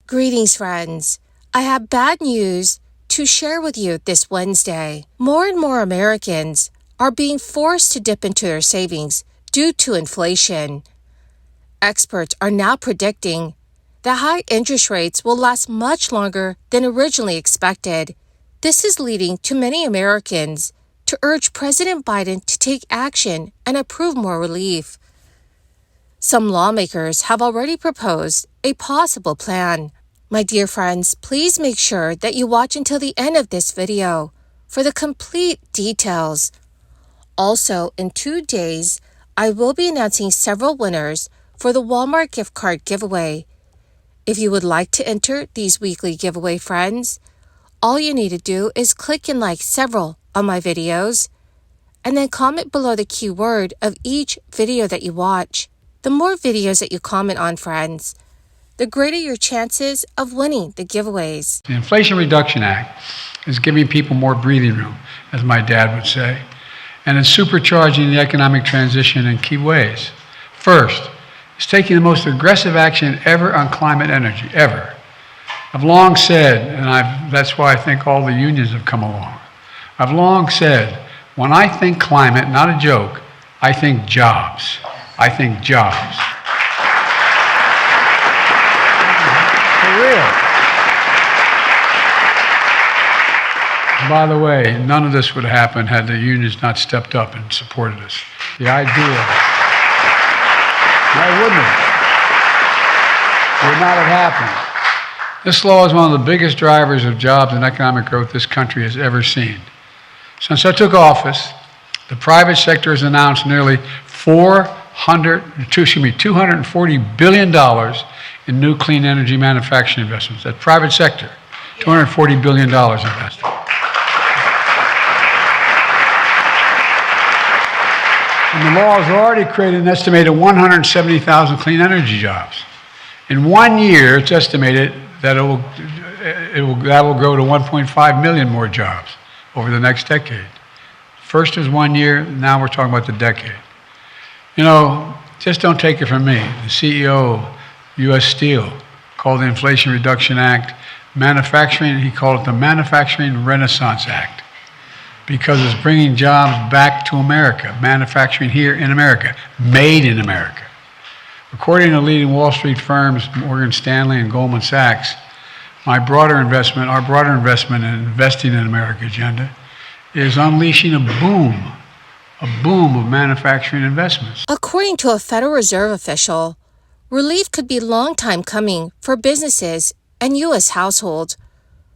Greetings, friends. I have bad news to share with you this Wednesday. More and more Americans are being forced to dip into their savings due to inflation. Experts are now predicting that high interest rates will last much longer than originally expected. This is leading to many Americans to urge President Biden to take action and approve more relief. Some lawmakers have already proposed a possible plan. My dear friends, please make sure that you watch until the end of this video for the complete details. Also, in 2 days, I will be announcing several winners for the Walmart gift card giveaway. If you would like to enter these weekly giveaway, friends, all you need to do is click and like several of my videos, and then comment below the keyword of each video that you watch. The more videos that you comment on, friends, the greater your chances of winning the giveaways. The Inflation Reduction Act is giving people more breathing room, as my dad would say, and it's supercharging the economic transition in key ways. First, it's taking the most aggressive action ever on climate energy, ever. I've long said, and that's why I think all the unions have come along, I've long said, when I think climate, not a joke, I think jobs. I think jobs. For real. By the way, none of this would have happened had the unions not stepped up and supported us. The idea, why wouldn't it? Would not have happened. This law is one of the biggest drivers of jobs and economic growth this country has ever seen. Since I took office, the private sector has announced nearly $240 billion in new clean energy manufacturing investments. That private sector, $240 billion invested. And the law has already created an estimated 170,000 clean energy jobs. In 1 year, it's estimated that that will grow to 1.5 million more jobs over the next decade. First was 1 year, now we're talking about the decade. You know, just don't take it from me. The CEO of U.S. Steel called the Inflation Reduction Act manufacturing, he called it the Manufacturing Renaissance Act, because it's bringing jobs back to America, manufacturing here in America, made in America. According to leading Wall Street firms, Morgan Stanley and Goldman Sachs, our broader investment in investing in America agenda is unleashing a boom of manufacturing investments. According to a Federal Reserve official, relief could be a long time coming for businesses and U.S. households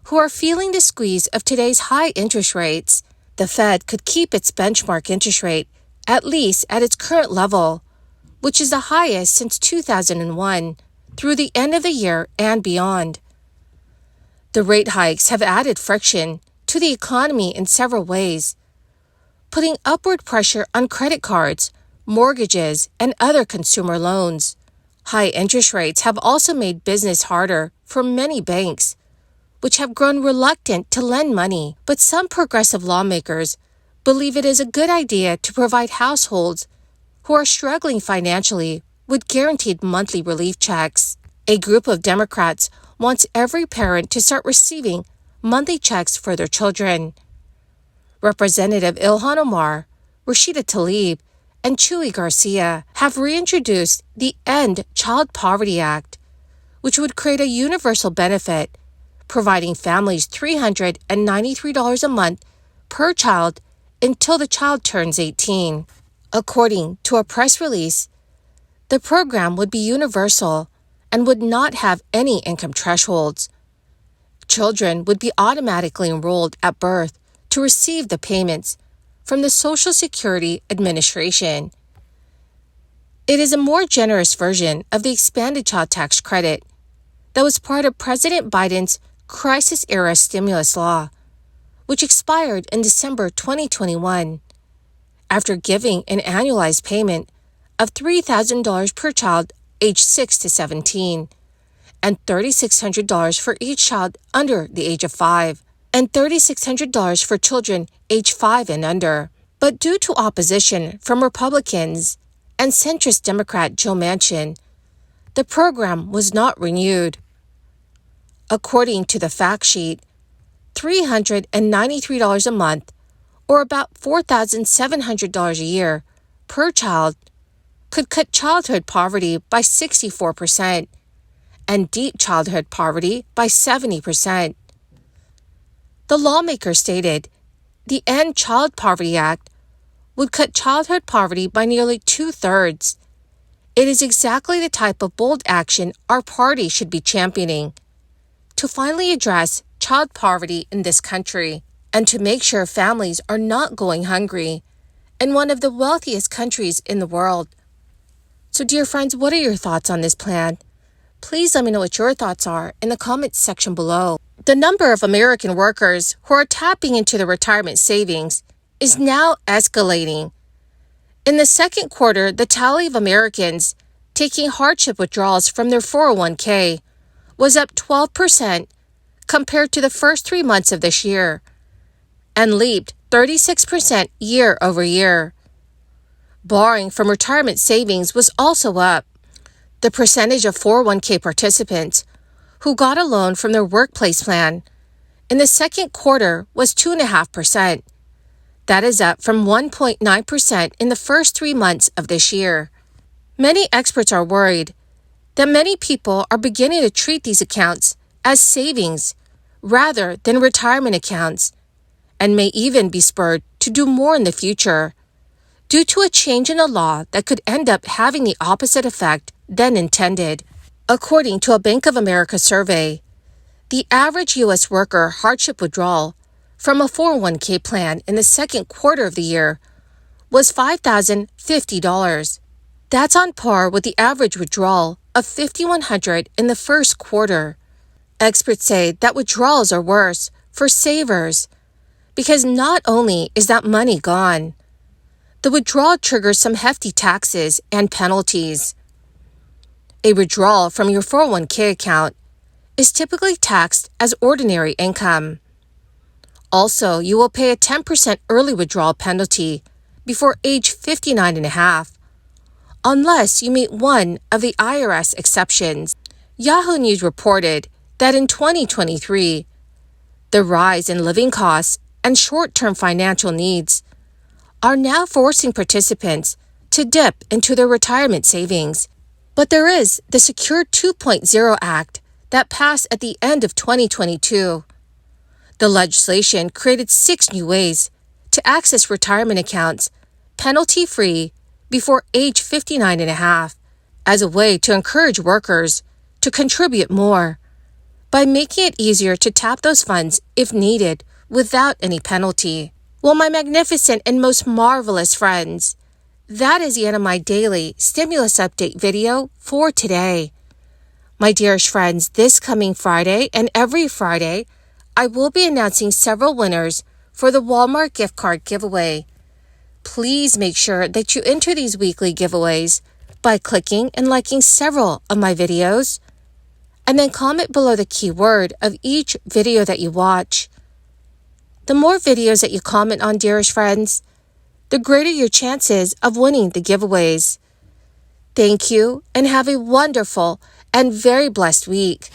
who are feeling the squeeze of today's high interest rates. The Fed could keep its benchmark interest rate at least at its current level, which is the highest since 2001, through the end of the year and beyond. The rate hikes have added friction to the economy in several ways, putting upward pressure on credit cards, mortgages, and other consumer loans. High interest rates have also made business harder for many banks, which have grown reluctant to lend money. But some progressive lawmakers believe it is a good idea to provide households who are struggling financially with guaranteed monthly relief checks. A group of Democrats wants every parent to start receiving monthly checks for their children. Representative Ilhan Omar, Rashida Tlaib, and Chuy Garcia have reintroduced the End Child Poverty Act, which would create a universal benefit, providing families $393 a month per child until the child turns 18. According to a press release, the program would be universal and would not have any income thresholds. Children would be automatically enrolled at birth to receive the payments from the Social Security Administration. It is a more generous version of the expanded child tax credit that was part of President Biden's crisis-era stimulus law, which expired in December 2021. After giving an annualized payment of $3,000 per child aged 6 to 17, and $3,600 for each child under the age of 5, and $3,600 for children aged 5 and under. But due to opposition from Republicans and centrist Democrat Joe Manchin, the program was not renewed. According to the fact sheet, $393 a month, or about $4,700 a year per child, could cut childhood poverty by 64% and deep childhood poverty by 70%. The lawmaker stated the End Child Poverty Act would cut childhood poverty by nearly 2/3. It is exactly the type of bold action our party should be championing to finally address child poverty in this country and to make sure families are not going hungry in one of the wealthiest countries in the world. So, dear friends, what are your thoughts on this plan? Please let me know what your thoughts are in the comments section below. The number of American workers who are tapping into their retirement savings is now escalating. In the second quarter, the tally of Americans taking hardship withdrawals from their 401k was up 12% compared to the first 3 months of this year and leaped 36% year over year. Borrowing from retirement savings was also up. The percentage of 401k participants who got a loan from their workplace plan in the second quarter was 2.5%. That is up from 1.9% in the first 3 months of this year. Many experts are worried that many people are beginning to treat these accounts as savings rather than retirement accounts and may even be spurred to do more in the future due to a change in the law that could end up having the opposite effect than intended. According to a Bank of America survey, the average U.S. worker hardship withdrawal from a 401k plan in the second quarter of the year was $5,050. That's on par with the average withdrawal of $5,100 in the first quarter. Experts say that withdrawals are worse for savers because not only is that money gone, the withdrawal triggers some hefty taxes and penalties. A withdrawal from your 401k account is typically taxed as ordinary income. Also, you will pay a 10% early withdrawal penalty before age 59 and a half, unless you meet one of the IRS exceptions. Yahoo News reported that in 2023, the rise in living costs and short-term financial needs are now forcing participants to dip into their retirement savings. But there is the Secure 2.0 Act that passed at the end of 2022. The legislation created 6 new ways to access retirement accounts penalty-free before age 59 and a half as a way to encourage workers to contribute more by making it easier to tap those funds if needed without any penalty. Well, my magnificent and most marvelous friends, that is the end of my daily stimulus update video for today. My dearest friends, this coming Friday and every Friday, I will be announcing several winners for the Walmart gift card giveaway. Please make sure that you enter these weekly giveaways by clicking and liking several of my videos, and then comment below the keyword of each video that you watch. The more videos that you comment on, dearest friends, the greater your chances of winning the giveaways. Thank you and have a wonderful and very blessed week.